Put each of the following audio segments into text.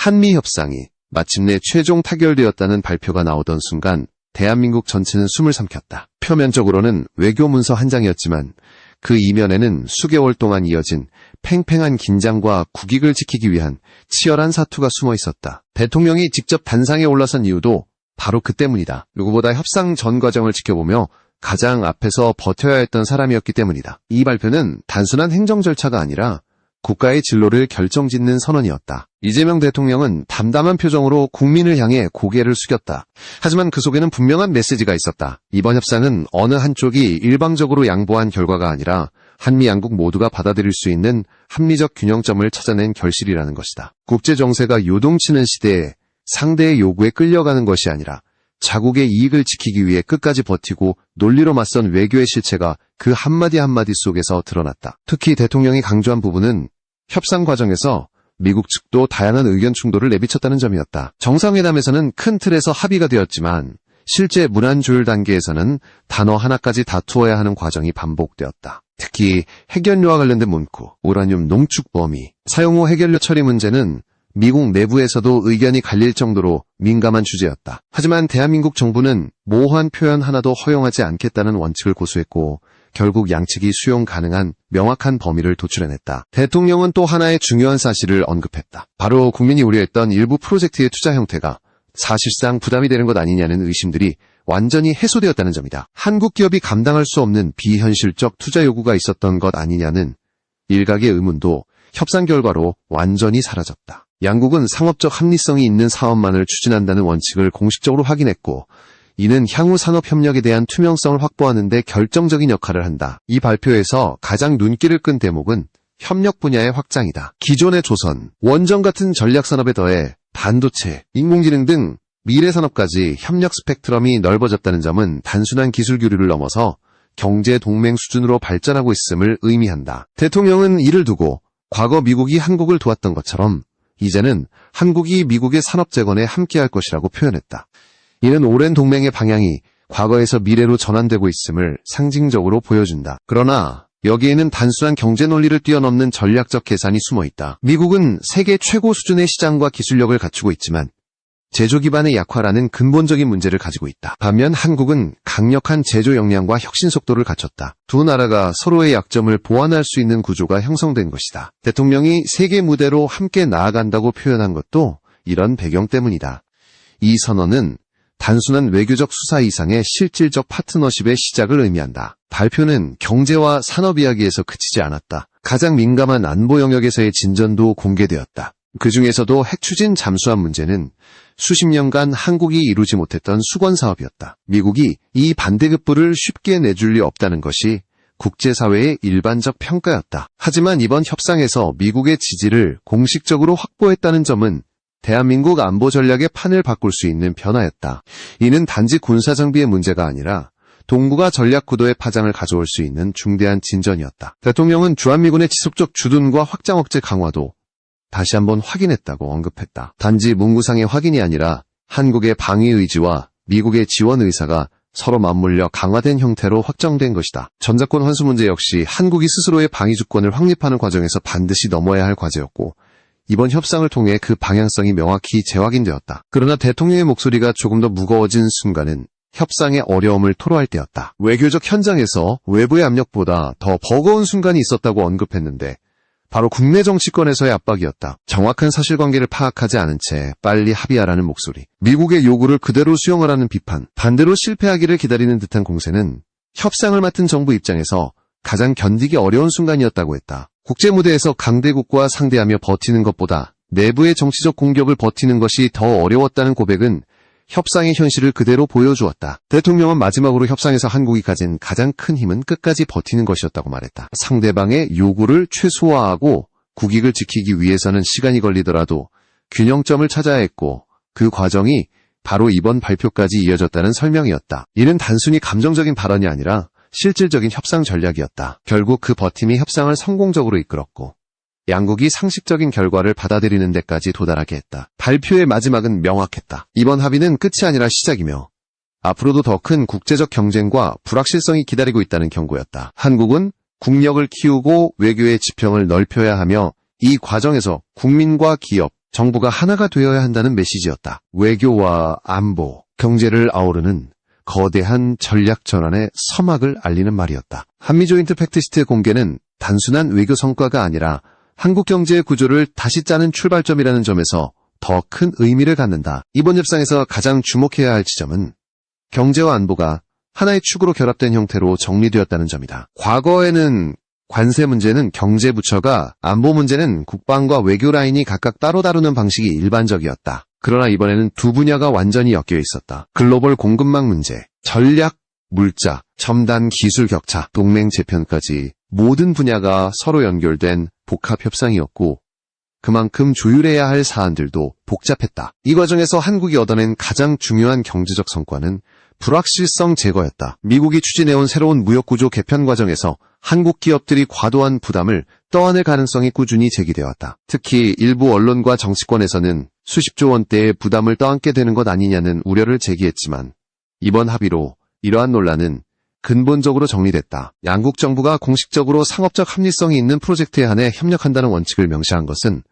한미 협상이 마침내 최종 타결되었다는 발표가 나오던 순간 대한민국 전체는 숨을 삼켰다. 표면적으로는 외교 문서 한 장이었지만 그 이면에는 수개월 동안 이어진 팽팽한 긴장과 국익을 지키기 위한 치열한 사투가 숨어 있었다. 대통령이 직접 단상에 올라선 이유도 바로 그 때문이다. 누구보다 협상 전 과정을 지켜보며 가장 앞에서 버텨야 했던 사람이었기 때문이다. 이 발표는 단순한 행정 절차가 아니라 국가의 진로를 결정짓는 선언이었다. 이재명 대통령은 담담한 표정으로 국민을 향해 고개를 숙였다. 하지만 그 속에는 분명한 메시지가 있었다. 이번 협상은 어느 한쪽이 일방적으로 양보한 결과가 아니라 한미 양국 모두가 받아들일 수 있는 합리적 균형점을 찾아낸 결실이라는 것이다. 국제 정세가 요동치는 시대에 상대의 요구에 끌려가는 것이 아니라 자국의 이익을 지키기 위해 끝까지 버티고 논리로 맞선 외교의 실체가 그 한마디 한마디 속에서 드러났다. 특히 대통령이 강조한 부분은 협상 과정에서 미국 측도 다양한 의견 충돌을 내비쳤다는 점이었다. 정상회담에서는 큰 틀에서 합의가 되었지만 실제 문안 조율 단계에서는 단어 하나까지 다투어야 하는 과정이 반복되었다. 특히 핵연료와 관련된 문구, 우라늄 농축 범위, 사용 후 핵연료 처리 문제는 미국 내부에서도 의견이 갈릴 정도로 민감한 주제였다. 하지만 대한민국 정부는 모호한 표현 하나도 허용하지 않겠다는 원칙을 고수했고 결국 양측이 수용 가능한 명확한 범위를 도출해냈다. 대통령은 또 하나의 중요한 사실을 언급했다. 바로 국민이 우려했던 일부 프로젝트의 투자 형태가 사실상 부담이 되는 것 아니냐는 의심들이 완전히 해소되었다는 점이다. 한국 기업이 감당할 수 없는 비현실적 투자 요구가 있었던 것 아니냐는 일각의 의문도 협상 결과로 완전히 사라졌다. 양국은 상업적 합리성이 있는 사업만을 추진한다는 원칙을 공식적으로 확인했고 이는 향후 산업협력에 대한 투명성을 확보하는 데 결정적인 역할을 한다. 이 발표에서 가장 눈길을 끈 대목은 협력 분야의 확장이다. 기존의 조선, 원전 같은 전략산업에 더해 반도체, 인공지능 등 미래산업까지 협력 스펙트럼이 넓어졌다는 점은 단순한 기술 교류를 넘어서 경제 동맹 수준으로 발전하고 있음을 의미한다. 대통령은 이를 두고 과거 미국이 한국을 도왔던 것처럼 이제는 한국이 미국의 산업 재건에 함께할 것이라고 표현했다. 이는 오랜 동맹의 방향이 과거에서 미래로 전환되고 있음을 상징적으로 보여준다. 그러나 여기에는 단순한 경제 논리를 뛰어넘는 전략적 계산이 숨어 있다. 미국은 세계 최고 수준의 시장과 기술력을 갖추고 있지만 제조 기반의 약화라는 근본적인 문제를 가지고 있다. 반면 한국은 강력한 제조 역량과 혁신 속도를 갖췄다. 두 나라가 서로의 약점을 보완할 수 있는 구조가 형성된 것이다. 대통령이 세계 무대로 함께 나아간다고 표현한 것도 이런 배경 때문이다. 이 선언은 단순한 외교적 수사 이상의 실질적 파트너십의 시작을 의미한다. 발표는 경제와 산업 이야기에서 그치지 않았다. 가장 민감한 안보 영역에서의 진전도 공개되었다. 그 중에서도 핵 추진 잠수함 문제는 수십 년간 한국이 이루지 못했던 수건 사업이었다. 미국이 이 반대급부를 쉽게 내줄 리 없다는 것이 국제사회의 일반적 평가였다. 하지만 이번 협상에서 미국의 지지를 공식적으로 확보했다는 점은 대한민국 안보 전략의 판을 바꿀 수 있는 변화였다. 이는 단지 군사정비의 문제가 아니라 동북아 전략 구도의 파장을 가져올 수 있는 중대한 진전이었다. 대통령은 주한미군의 지속적 주둔과 확장 억제 강화도 다시 한번 확인했다고 언급했다. 단지 문구상의 확인이 아니라 한국의 방위 의지와 미국의 지원 의사가 서로 맞물려 강화된 형태로 확정된 것이다. 전자권 환수 문제 역시 한국이 스스로의 방위 주권을 확립하는 과정에서 반드시 넘어야 할 과제였고 이번 협상을 통해 그 방향성이 명확히 재확인되었다. 그러나 대통령의 목소리가 조금 더 무거워진 순간은 협상의 어려움을 토로할 때였다. 외교적 현장에서 외부의 압력보다 더 버거운 순간이 있었다고 언급했는데 바로 국내 정치권에서의 압박이었다. 정확한 사실관계를 파악하지 않은 채 빨리 합의하라는 목소리, 미국의 요구를 그대로 수용하라는 비판, 반대로 실패하기를 기다리는 듯한 공세는 협상을 맡은 정부 입장에서 가장 견디기 어려운 순간이었다고 했다. 국제무대에서 강대국과 상대하며 버티는 것보다 내부의 정치적 공격을 버티는 것이 더 어려웠다는 고백은 협상의 현실을 그대로 보여주었다. 대통령은 마지막으로 협상에서 한국이 가진 가장 큰 힘은 끝까지 버티는 것이었다고 말했다. 상대방의 요구를 최소화하고 국익을 지키기 위해서는 시간이 걸리더라도 균형점을 찾아야 했고 그 과정이 바로 이번 발표까지 이어졌다는 설명이었다. 이는 단순히 감정적인 발언이 아니라 실질적인 협상 전략이었다. 결국 그 버팀이 협상을 성공적으로 이끌었고 양국이 상식적인 결과를 받아들이는 데까지 도달하게 했다. 발표의 마지막은 명확했다. 이번 합의는 끝이 아니라 시작이며 앞으로도 더 큰 국제적 경쟁과 불확실성이 기다리고 있다는 경고였다. 한국은 국력을 키우고 외교의 지평을 넓혀야 하며 이 과정에서 국민과 기업, 정부가 하나가 되어야 한다는 메시지였다. 외교와 안보, 경제를 아우르는 거대한 전략 전환의 서막을 알리는 말이었다. 한미조인트 팩트시트의 공개는 단순한 외교 성과가 아니라 한국 경제의 구조를 다시 짜는 출발점이라는 점에서 더 큰 의미를 갖는다. 이번 협상에서 가장 주목해야 할 지점은 경제와 안보가 하나의 축으로 결합된 형태로 정리되었다는 점이다. 과거에는 관세 문제는 경제부처가, 안보 문제는 국방과 외교 라인이 각각 따로 다루는 방식이 일반적이었다. 그러나 이번에는 두 분야가 완전히 엮여 있었다. 글로벌 공급망 문제, 전략, 물자, 첨단 기술 격차, 동맹 재편까지 모든 분야가 서로 연결된 복합 협상이었고 그만큼 조율해야 할 사안들도 복잡했다. 이 과정에서 한국이 얻어낸 가장 중요한 경제적 성과는 불확실성 제거였다. 미국이 추진해온 새로운 무역구조 개편 과정에서 한국 기업들이 과도한 부담을 떠안을 가능성이 꾸준히 제기되었다. 특히 일부 언론과 정치권에서는 수십조 원대의 부담을 떠안게 되는 것 아니냐는 우려를 제기했지만 이번 합의로 이러한 논란은 근본적으로 정리됐다. 양국 정부가 공식적으로 상업적 합리성이 있는 프로젝트에 한해 협력한다는 원칙을 명시한 것은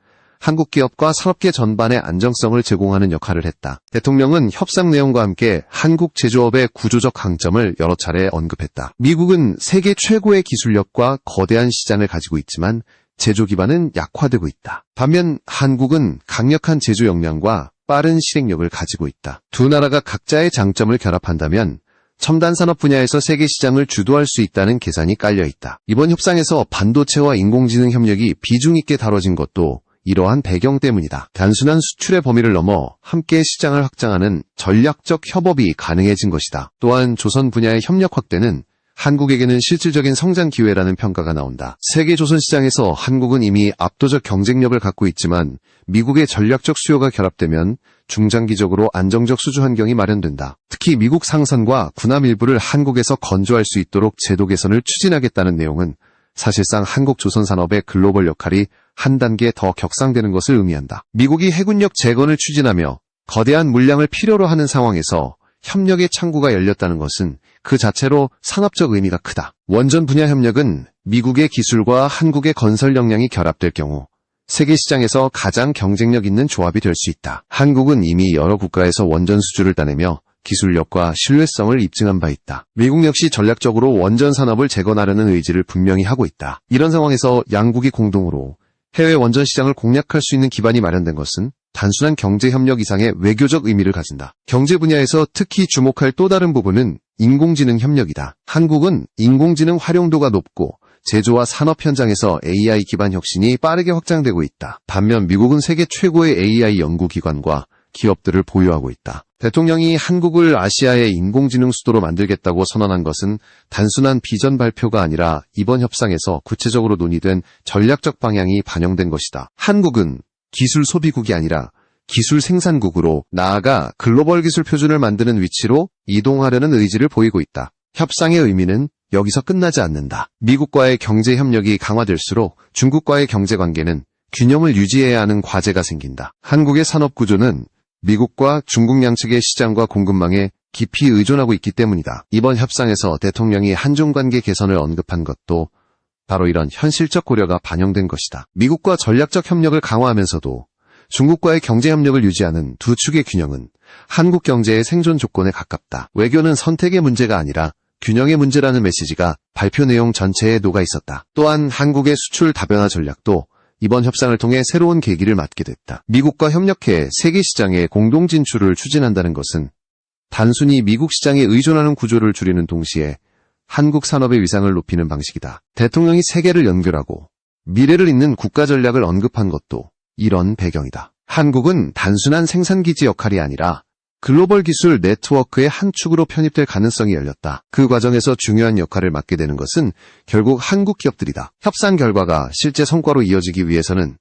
한국 기업과 산업계 전반의 안정성을 제공하는 역할을 했다. 대통령은 협상 내용과 함께 한국 제조업의 구조적 강점을 여러 차례 언급했다. 미국은 세계 최고의 기술력과 거대한 시장을 가지고 있지만 제조 기반은 약화되고 있다. 반면 한국은 강력한 제조 역량과 빠른 실행력을 가지고 있다. 두 나라가 각자의 장점을 결합한다면 첨단 산업 분야에서 세계 시장을 주도할 수 있다는 계산이 깔려 있다. 이번 협상에서 반도체와 인공지능 협력이 비중 있게 다뤄진 것도 이러한 배경 때문이다. 단순한 수출의 범위를 넘어 함께 시장을 확장하는 전략적 협업이 가능해진 것이다. 또한 조선 분야의 협력 확대는 한국에게는 실질적인 성장 기회라는 평가가 나온다. 세계 조선 시장에서 한국은 이미 압도적 경쟁력을 갖고 있지만 미국의 전략적 수요가 결합되면 중장기적으로 안정적 수주 환경이 마련된다. 특히 미국 상선과 군함 일부를 한국에서 건조할 수 있도록 제도 개선을 추진하겠다는 내용은 사실상 한국 조선 산업의 글로벌 역할이 한 단계 더 격상되는 것을 의미한다. 미국이 해군력 재건을 추진하며 거대한 물량을 필요로 하는 상황에서 협력의 창구가 열렸다는 것은 그 자체로 산업적 의미가 크다. 원전 분야 협력은 미국의 기술과 한국의 건설 역량이 결합될 경우 세계 시장에서 가장 경쟁력 있는 조합이 될 수 있다. 한국은 이미 여러 국가에서 원전 수주를 따내며 기술력과 신뢰성을 입증한 바 있다. 미국 역시 전략적으로 원전 산업을 재건하려는 의지를 분명히 하고 있다. 이런 상황에서 양국이 공동으로 해외 원전 시장을 공략할 수 있는 기반이 마련된 것은 단순한 경제협력 이상의 외교적 의미를 가진다. 경제 분야에서 특히 주목할 또 다른 부분은 인공지능 협력이다. 한국은 인공지능 활용도가 높고 제조와 산업 현장에서 AI 기반 혁신이 빠르게 확장되고 있다. 반면 미국은 세계 최고의 AI 연구기관과 기업들을 보유하고 있다. 대통령이 한국을 아시아의 인공지능 수도로 만들겠다고 선언한 것은 단순한 비전 발표가 아니라 이번 협상에서 구체적으로 논의된 전략적 방향이 반영된 것이다. 한국은 기술 소비국이 아니라 기술 생산국으로 나아가 글로벌 기술 표준을 만드는 위치로 이동하려는 의지를 보이고 있다. 협상의 의미는 여기서 끝나지 않는다. 미국과의 경제 협력이 강화될수록 중국과의 경제 관계는 균형을 유지해야 하는 과제가 생긴다. 한국의 산업 구조는 미국과 중국 양측의 시장과 공급망에 깊이 의존하고 있기 때문이다. 이번 협상에서 대통령이 한중 관계 개선을 언급한 것도 바로 이런 현실적 고려가 반영된 것이다. 미국과 전략적 협력을 강화하면서도 중국과의 경제 협력을 유지하는 두 축의 균형은 한국 경제의 생존 조건에 가깝다. 외교는 선택의 문제가 아니라 균형의 문제라는 메시지가 발표 내용 전체에 녹아 있었다. 또한 한국의 수출 다변화 전략도 이번 협상을 통해 새로운 계기를 맞게 됐다. 미국과 협력해 세계 시장에 공동 진출을 추진한다는 것은 단순히 미국 시장에 의존하는 구조를 줄이는 동시에 한국 산업의 위상을 높이는 방식이다. 대통령이 세계를 연결하고 미래를 잇는 국가 전략을 언급한 것도 이런 배경이다. 한국은 단순한 생산기지 역할이 아니라 글로벌 기술 네트워크의 한 축으로 편입될 가능성이 열렸다. 그 과정에서 중요한 역할을 맡게 되는 것은 결국 한국 기업들이다. 협상 결과가 실제 성과로 이어지기 위해서는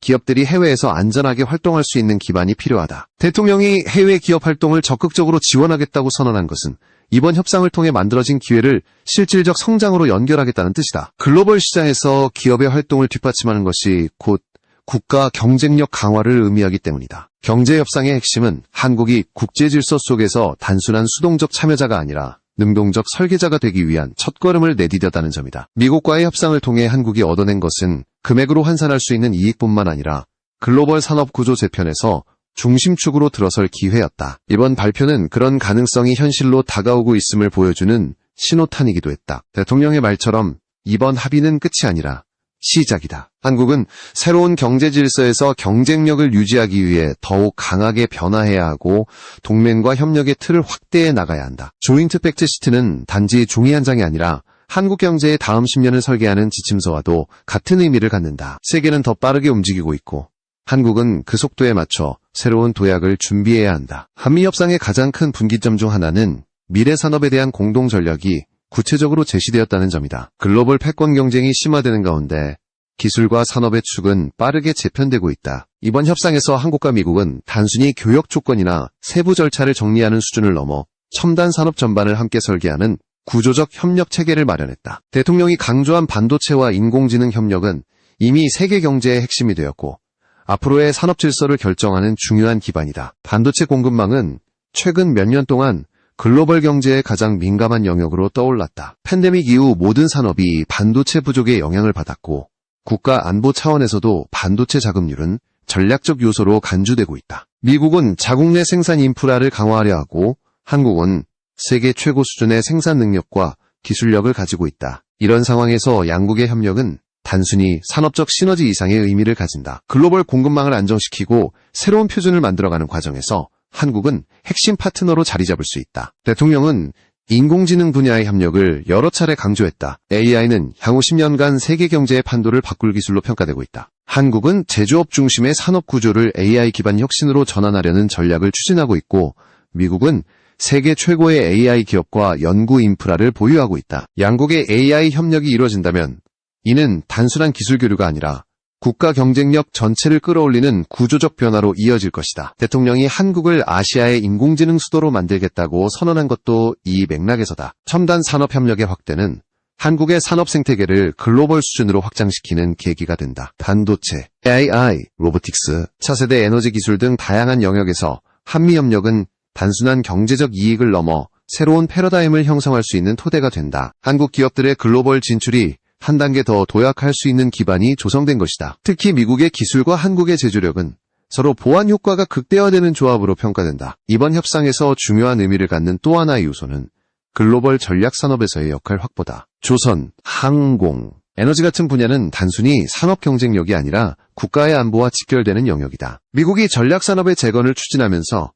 기업들이 해외에서 안전하게 활동할 수 있는 기반이 필요하다. 대통령이 해외 기업 활동을 적극적으로 지원하겠다고 선언한 것은 이번 협상을 통해 만들어진 기회를 실질적 성장으로 연결하겠다는 뜻이다. 글로벌 시장에서 기업의 활동을 뒷받침하는 것이 곧 국가 경쟁력 강화를 의미하기 때문이다. 경제협상의 핵심은 한국이 국제질서 속에서 단순한 수동적 참여자가 아니라 능동적 설계자가 되기 위한 첫걸음을 내디뎠다는 점이다. 미국과의 협상을 통해 한국이 얻어낸 것은 금액으로 환산할 수 있는 이익뿐만 아니라 글로벌 산업 구조 재편에서 중심축으로 들어설 기회였다. 이번 발표는 그런 가능성이 현실로 다가오고 있음을 보여주는 신호탄이기도 했다. 대통령의 말처럼 이번 합의는 끝이 아니라 시작이다. 한국은 새로운 경제 질서에서 경쟁력을 유지하기 위해 더욱 강하게 변화해야 하고 동맹과 협력의 틀을 확대해 나가야 한다. 조인트 팩트시트는 단지 종이 한 장이 아니라 한국 경제의 다음 10년을 설계하는 지침서와도 같은 의미를 갖는다. 세계는 더 빠르게 움직이고 있고 한국은 그 속도에 맞춰 새로운 도약을 준비해야 한다. 한미협상의 가장 큰 분기점 중 하나는 미래 산업에 대한 공동 전략이 구체적으로 제시되었다는 점이다. 글로벌 패권 경쟁이 심화되는 가운데 기술과 산업의 축은 빠르게 재편되고 있다. 이번 협상에서 한국과 미국은 단순히 교역 조건이나 세부 절차를 정리하는 수준을 넘어 첨단 산업 전반을 함께 설계하는 구조적 협력 체계를 마련했다. 대통령이 강조한 반도체와 인공지능 협력은 이미 세계 경제의 핵심이 되었고 앞으로의 산업 질서를 결정하는 중요한 기반이다. 반도체 공급망은 최근 몇 년 동안 글로벌 경제의 가장 민감한 영역으로 떠올랐다. 팬데믹 이후 모든 산업이 반도체 부족에 영향을 받았고 국가 안보 차원에서도 반도체 자급률은 전략적 요소로 간주되고 있다. 미국은 자국 내 생산 인프라를 강화하려 하고 한국은 세계 최고 수준의 생산 능력과 기술력을 가지고 있다. 이런 상황에서 양국의 협력은 단순히 산업적 시너지 이상의 의미를 가진다. 글로벌 공급망을 안정시키고 새로운 표준을 만들어가는 과정에서 한국은 핵심 파트너로 자리 잡을 수 있다. 대통령은 인공지능 분야의 협력을 여러 차례 강조했다. AI는 향후 10년간 세계 경제의 판도를 바꿀 기술로 평가되고 있다. 한국은 제조업 중심의 산업 구조를 AI 기반 혁신으로 전환하려는 전략을 추진하고 있고 미국은 세계 최고의 AI 기업과 연구 인프라를 보유하고 있다. 양국의 AI 협력이 이루어진다면 이는 단순한 기술 교류가 아니라 국가 경쟁력 전체를 끌어올리는 구조적 변화로 이어질 것이다. 대통령이 한국을 아시아의 인공지능 수도로 만들겠다고 선언한 것도 이 맥락에서다. 첨단 산업 협력의 확대는 한국의 산업 생태계를 글로벌 수준으로 확장시키는 계기가 된다. 반도체, AI, 로보틱스, 차세대 에너지 기술 등 다양한 영역에서 한미협력은 단순한 경제적 이익을 넘어 새로운 패러다임을 형성할 수 있는 토대가 된다. 한국 기업들의 글로벌 진출이 한 단계 더 도약할 수 있는 기반이 조성된 것이다. 특히 미국의 기술과 한국의 제조력은 서로 보완 효과가 극대화되는 조합으로 평가된다. 이번 협상에서 중요한 의미를 갖는 또 하나의 요소는 글로벌 전략 산업에서의 역할 확보다. 조선, 항공, 에너지 같은 분야는 단순히 산업 경쟁력이 아니라 국가의 안보와 직결되는 영역이다. 미국이 전략 산업의 재건을 추진하면서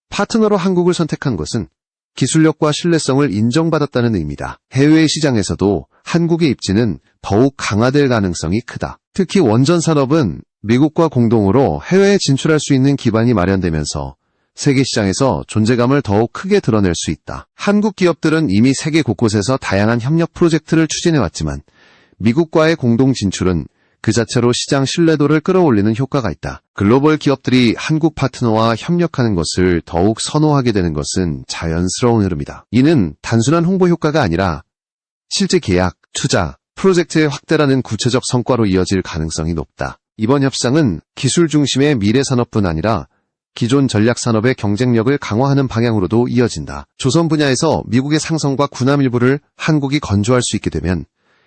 파트너로 한국을 선택한 것은 기술력과 신뢰성을 인정받았다는 의미다. 해외 시장에서도 한국의 입지는 더욱 강화될 가능성이 크다. 특히 원전 산업은 미국과 공동으로 해외에 진출할 수 있는 기반이 마련되면서 세계 시장에서 존재감을 더욱 크게 드러낼 수 있다. 한국 기업들은 이미 세계 곳곳에서 다양한 협력 프로젝트를 추진해왔지만 미국과의 공동 진출은 그 자체로 시장 신뢰도를 끌어올리는 효과가 있다. 글로벌 기업들이 한국 파트너와 협력하는 것을 더욱 선호하게 되는 것은 자연스러운 흐름이다. 이는 단순한 홍보 효과가 아니라 실제 계약, 투자, 프로젝트의 확대라는 구체적 성과로 이어질 가능성이 높다. 이번 협상은 기술 중심의 미래 산업뿐 아니라 기존 전략 산업의 경쟁력을 강화하는 방향으로도 이어진다. 조선 분야에서 미국의 상성과 군함 일부를 한국이 건조할 수 있게 되면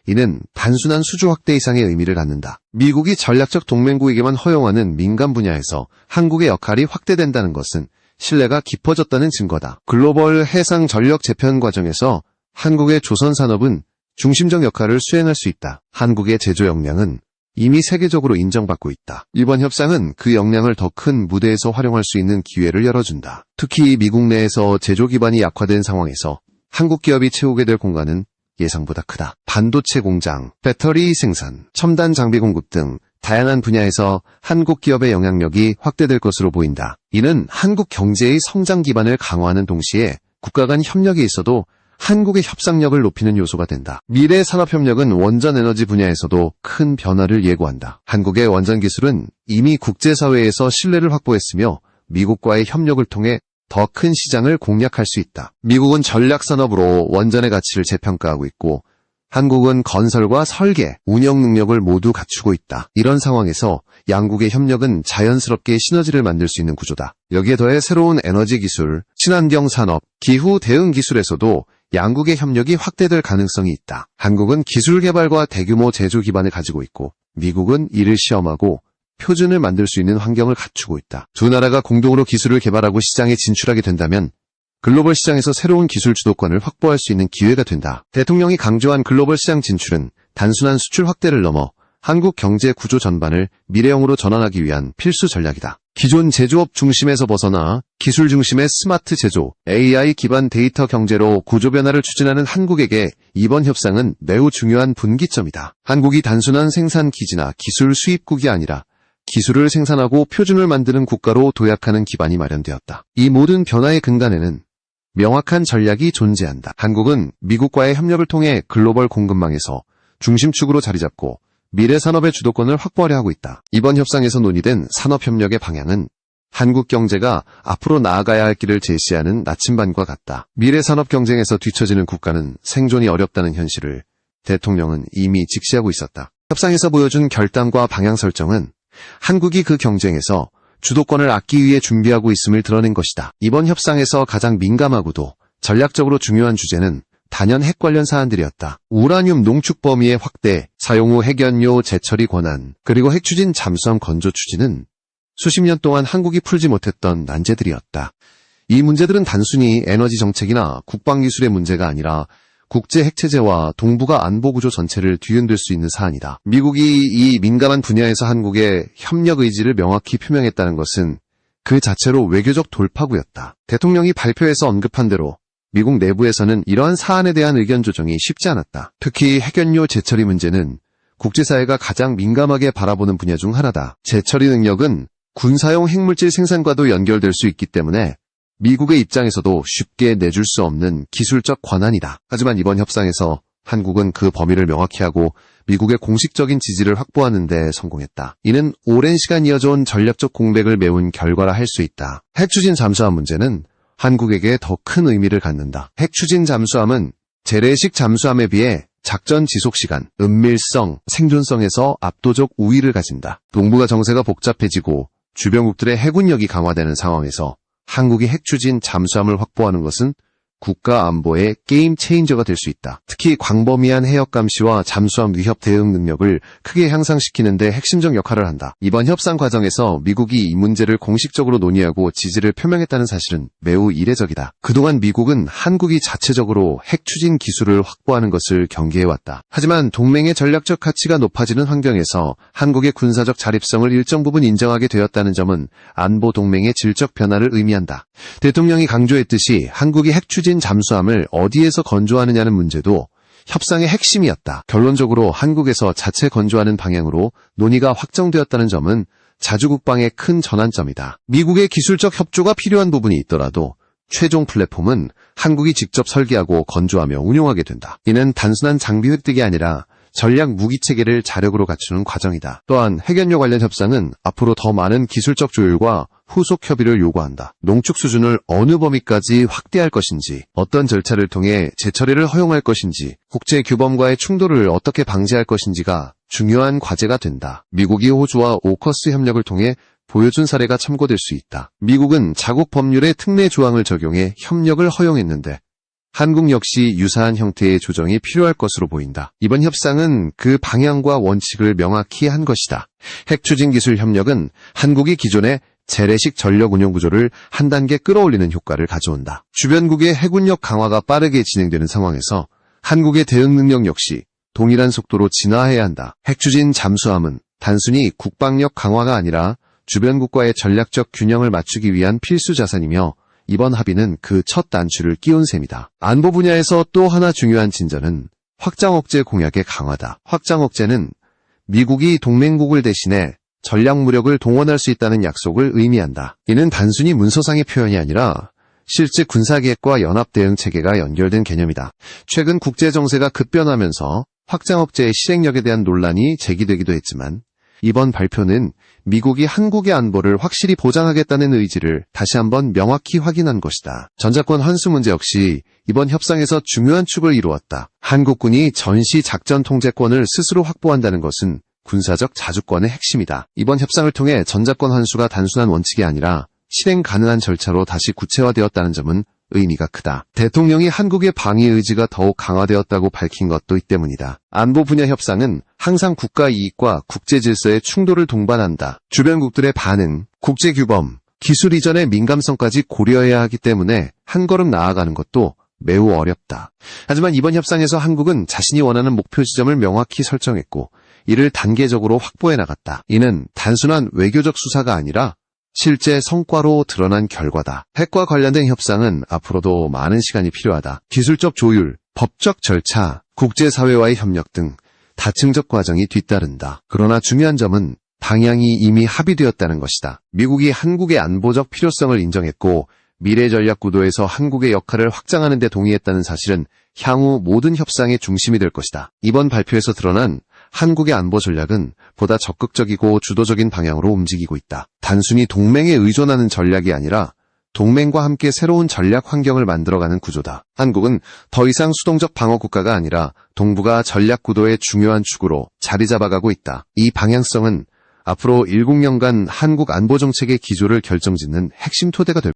이는 단순한 수주 확대 이상의 의미를 갖는다. 미국이 전략적 동맹국에게만 허용하는 민간 분야에서 한국의 역할이 확대된다는 것은 신뢰가 깊어졌다는 증거다. 글로벌 해상 전력 재편 과정에서 한국의 조선 산업은 중심적 역할을 수행할 수 있다. 한국의 제조 역량은 이미 세계적으로 인정받고 있다. 이번 협상은 그 역량을 더 큰 무대에서 활용할 수 있는 기회를 열어준다. 특히 미국 내에서 제조 기반이 약화된 상황에서 한국 기업이 채우게 될 공간은 예상보다 크다. 반도체 공장, 배터리 생산, 첨단 장비 공급 등 다양한 분야에서 한국 기업의 영향력이 확대될 것으로 보인다. 이는 한국 경제의 성장 기반을 강화하는 동시에 국가 간 협력에 있어도 한국의 협상력을 높이는 요소가 된다. 미래 산업협력은 원전 에너지 분야에서도 큰 변화를 예고한다. 한국의 원전 기술은 이미 국제사회에서 신뢰를 확보했으며 미국과의 협력을 통해 더 큰 시장을 공략할 수 있다. 미국은 전략산업으로 원전의 가치를 재평가하고 있고 한국은 건설과 설계, 운영 능력을 모두 갖추고 있다. 이런 상황에서 양국의 협력은 자연스럽게 시너지를 만들 수 있는 구조다. 여기에 더해 새로운 에너지 기술, 친환경 산업, 기후 대응 기술에서도 양국의 협력이 확대될 가능성이 있다. 한국은 기술 개발과 대규모 제조 기반을 가지고 있고 미국은 이를 시험하고 표준을 만들 수 있는 환경을 갖추고 있다. 두 나라가 공동으로 기술을 개발하고 시장에 진출하게 된다면 글로벌 시장에서 새로운 기술 주도권을 확보할 수 있는 기회가 된다. 대통령이 강조한 글로벌 시장 진출은 단순한 수출 확대를 넘어 한국 경제 구조 전반을 미래형으로 전환하기 위한 필수 전략이다. 기존 제조업 중심에서 벗어나 기술 중심의 스마트 제조, AI 기반 데이터 경제로 구조 변화를 추진하는 한국에게 이번 협상은 매우 중요한 분기점이다. 한국이 단순한 생산 기지나 기술 수입국이 아니라 기술을 생산하고 표준을 만드는 국가로 도약하는 기반이 마련되었다. 이 모든 변화의 근간에는 명확한 전략이 존재한다. 한국은 미국과의 협력을 통해 글로벌 공급망에서 중심축으로 자리 잡고 미래 산업의 주도권을 확보하려 하고 있다. 이번 협상에서 논의된 산업협력의 방향은 한국 경제가 앞으로 나아가야 할 길을 제시하는 나침반과 같다. 미래 산업 경쟁에서 뒤처지는 국가는 생존이 어렵다는 현실을 대통령은 이미 직시하고 있었다. 협상에서 보여준 결단과 방향 설정은 한국이 그 경쟁에서 주도권을 얻기 위해 준비하고 있음을 드러낸 것이다. 이번 협상에서 가장 민감하고도 전략적으로 중요한 주제는 단연 핵 관련 사안들이었다. 우라늄 농축 범위의 확대, 사용 후 핵연료 재처리 권한, 그리고 핵 추진 잠수함 건조 추진은 수십 년 동안 한국이 풀지 못했던 난제들이었다. 이 문제들은 단순히 에너지 정책이나 국방기술의 문제가 아니라 국제 핵체제와 동북아 안보구조 전체를 뒤흔들 수 있는 사안이다. 미국이 이 민감한 분야에서 한국의 협력 의지를 명확히 표명했다는 것은 그 자체로 외교적 돌파구였다. 대통령이 발표에서 언급한 대로 미국 내부에서는 이러한 사안에 대한 의견 조정이 쉽지 않았다. 특히 핵연료 재처리 문제는 국제사회가 가장 민감하게 바라보는 분야 중 하나다. 재처리 능력은 군사용 핵물질 생산과도 연결될 수 있기 때문에 미국의 입장에서도 쉽게 내줄 수 없는 기술적 권한이다. 하지만 이번 협상에서 한국은 그 범위를 명확히 하고 미국의 공식적인 지지를 확보하는 데 성공했다. 이는 오랜 시간 이어져온 전략적 공백을 메운 결과라 할 수 있다. 핵추진 잠수함 문제는 한국에게 더 큰 의미를 갖는다. 핵추진 잠수함은 재래식 잠수함에 비해 작전 지속시간, 은밀성, 생존성에서 압도적 우위를 가진다. 동북아 정세가 복잡해지고 주변국들의 해군력이 강화되는 상황에서 한국이 핵추진 잠수함을 확보하는 것은 국가 안보의 게임 체인저가 될 수 있다. 특히 광범위한 해역 감시와 잠수함 위협 대응 능력을 크게 향상시키는 데 핵심적 역할을 한다. 이번 협상 과정에서 미국이 이 문제를 공식적으로 논의하고 지지를 표명했다는 사실은 매우 이례적이다. 그동안 미국은 한국이 자체적으로 핵추진 기술을 확보하는 것을 경계해왔다. 하지만 동맹의 전략적 가치가 높아지는 환경에서 한국의 군사적 자립성을 일정 부분 인정하게 되었다는 점은 안보 동맹의 질적 변화를 의미한다. 대통령이 강조했듯이 한국이 핵추진 잠수함을 어디에서 건조하느냐는 문제도 협상의 핵심이었다. 결론적으로 한국에서 자체 건조하는 방향으로 논의가 확정되었다는 점은 자주국방의 큰 전환점이다. 미국의 기술적 협조가 필요한 부분이 있더라도 최종 플랫폼은 한국이 직접 설계하고 건조하며 운용하게 된다. 이는 단순한 장비 획득이 아니라 전략 무기체계를 자력으로 갖추는 과정이다. 또한 핵연료 관련 협상은 앞으로 더 많은 기술적 조율과 후속 협의를 요구한다. 농축 수준을 어느 범위까지 확대할 것인지, 어떤 절차를 통해 재처리를 허용할 것인지, 국제 규범과의 충돌을 어떻게 방지할 것인지가 중요한 과제가 된다. 미국이 호주와 오커스 협력을 통해 보여준 사례가 참고될 수 있다. 미국은 자국 법률의 특례 조항을 적용해 협력을 허용했는데 한국 역시 유사한 형태의 조정이 필요할 것으로 보인다. 이번 협상은 그 방향과 원칙을 명확히 한 것이다. 핵추진 기술 협력은 한국이 기존의 재래식 전력 운영 구조를 한 단계 끌어올리는 효과를 가져온다. 주변국의 해군력 강화가 빠르게 진행되는 상황에서 한국의 대응 능력 역시 동일한 속도로 진화해야 한다. 핵추진 잠수함은 단순히 국방력 강화가 아니라 주변국과의 전략적 균형을 맞추기 위한 필수 자산이며 이번 합의는 그 첫 단추를 끼운 셈이다. 안보 분야에서 또 하나 중요한 진전은 확장 억제 공약의 강화다. 확장 억제는 미국이 동맹국을 대신해 전략 무력을 동원할 수 있다는 약속을 의미한다. 이는 단순히 문서상의 표현이 아니라 실제 군사계획과 연합 대응 체계가 연결된 개념이다. 최근 국제 정세가 급변하면서 확장 억제의 실행력에 대한 논란이 제기되기도 했지만 이번 발표는 미국이 한국의 안보를 확실히 보장하겠다는 의지를 다시 한번 명확히 확인한 것이다. 전자권 환수 문제 역시 이번 협상에서 중요한 축을 이루었다. 한국군이 전시 작전 통제권을 스스로 확보한다는 것은 군사적 자주권의 핵심이다. 이번 협상을 통해 전자권 환수가 단순한 원칙이 아니라 실행 가능한 절차로 다시 구체화되었다는 점은 의미가 크다. 대통령이 한국의 방위 의지가 더욱 강화되었다고 밝힌 것도 이 때문이다. 안보 분야 협상은 항상 국가 이익과 국제 질서의 충돌을 동반한다. 주변국들의 반응, 국제 규범, 기술 이전의 민감성까지 고려해야 하기 때문에 한 걸음 나아가는 것도 매우 어렵다. 하지만 이번 협상에서 한국은 자신이 원하는 목표 지점을 명확히 설정했고 이를 단계적으로 확보해 나갔다. 이는 단순한 외교적 수사가 아니라 실제 성과로 드러난 결과다. 핵과 관련된 협상은 앞으로도 많은 시간이 필요하다. 기술적 조율, 법적 절차, 국제사회와의 협력 등 다층적 과정이 뒤따른다. 그러나 중요한 점은 방향이 이미 합의되었다는 것이다. 미국이 한국의 안보적 필요성을 인정했고 미래 전략 구도에서 한국의 역할을 확장하는 데 동의했다는 사실은 향후 모든 협상의 중심이 될 것이다. 이번 발표에서 드러난 한국의 안보 전략은 보다 적극적이고 주도적인 방향으로 움직이고 있다. 단순히 동맹에 의존하는 전략이 아니라 동맹과 함께 새로운 전략 환경을 만들어가는 구조다. 한국은 더 이상 수동적 방어 국가가 아니라 동북아 전략 구도의 중요한 축으로 자리 잡아가고 있다. 이 방향성은 앞으로 10년간 한국 안보 정책의 기조를 결정짓는 핵심 토대가 될